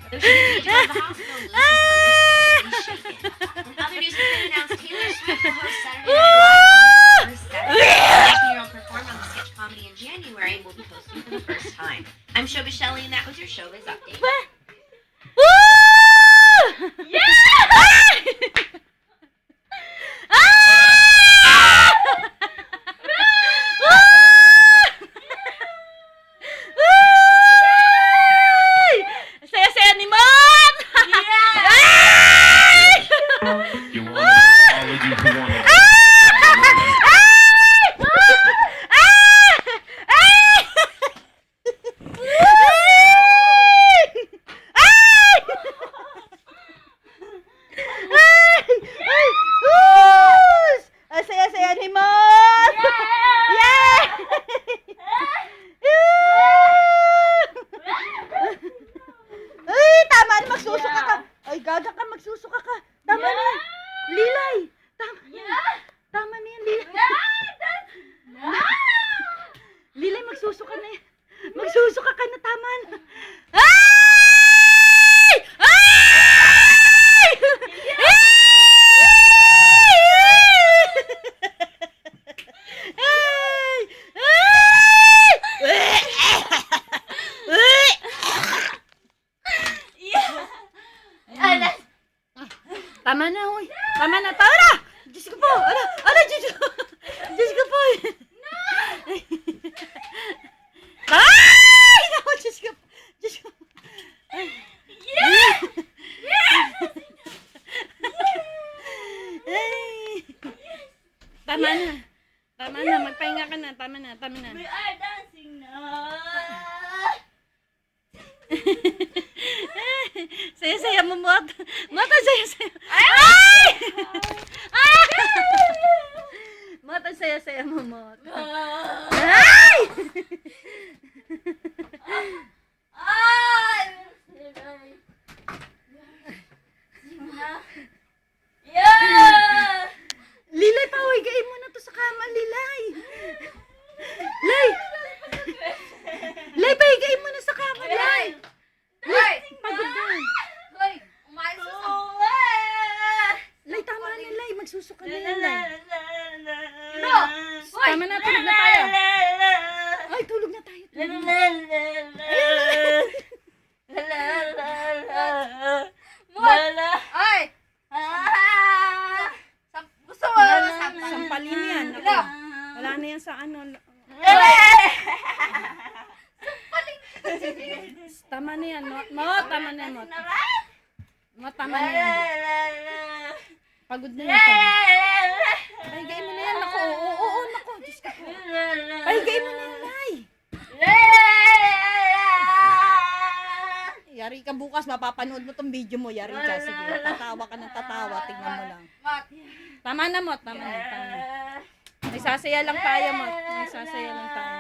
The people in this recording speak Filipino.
Though she did need to go to the hospital, Lewis's thunder stage is shaken. In other news, it's been announced Taylor Swift will host Saturday Night Live on November 7th. The 19-year-old performed on the sketch comedy in January and will be hosting for the first time. I'm Showbiz Shelley, and that was your Showbiz update. Saya-saya ni Mon! You want all of you who want to Saya-saya ni Mon! Yay! Ay, tama na, magsusuka ka. Ay, gaga ka, magsusuka ka. Tama na. Lilay. Tama na yan, Lilay. Lilay, magsusuka na yan. Magsusuka ka na, tama na. Ay! Ay! Tama na, hoy. Tama na. Diyos ko po. Diyos ko. Diyos ko po. Ay! Naku, Diyos ko. Diyos ko. Tama na. Tama na. Magpahinga ka na. Tama na. We are dancing now. Saya-saya mo, Mot. Mot, saya-saya. Ay! Mot, saya-saya mo, Mot. Ay! Lilay, pawigain mo na to sa kama, Lilay. Lay, pahigain mo na sa kama, Lay. Pagod na. Lay, tama na, Lay. Magsusuka na yan, Lay. Tama na, tulog na tayo. Ay, tulog na tayo. Sampalin mo yan. Ako. Wala na yan sa ano. Tama na yan, Mot. Tama na yan, Mot. Mot, tama na yan. Pagod na yan. Pahigain mo na yan. Naku, oo, naku. Diyos ka po. Pahigain mo na yan, Lay. Yari ka bukas, mapapanood mo tong video mo. Yari ka, sige. Tatawa ka ng tatawa. Tingnan mo lang. Tama na, Mot. Tama na. May sasaya lang tayo, Mot. May sasaya lang tayo.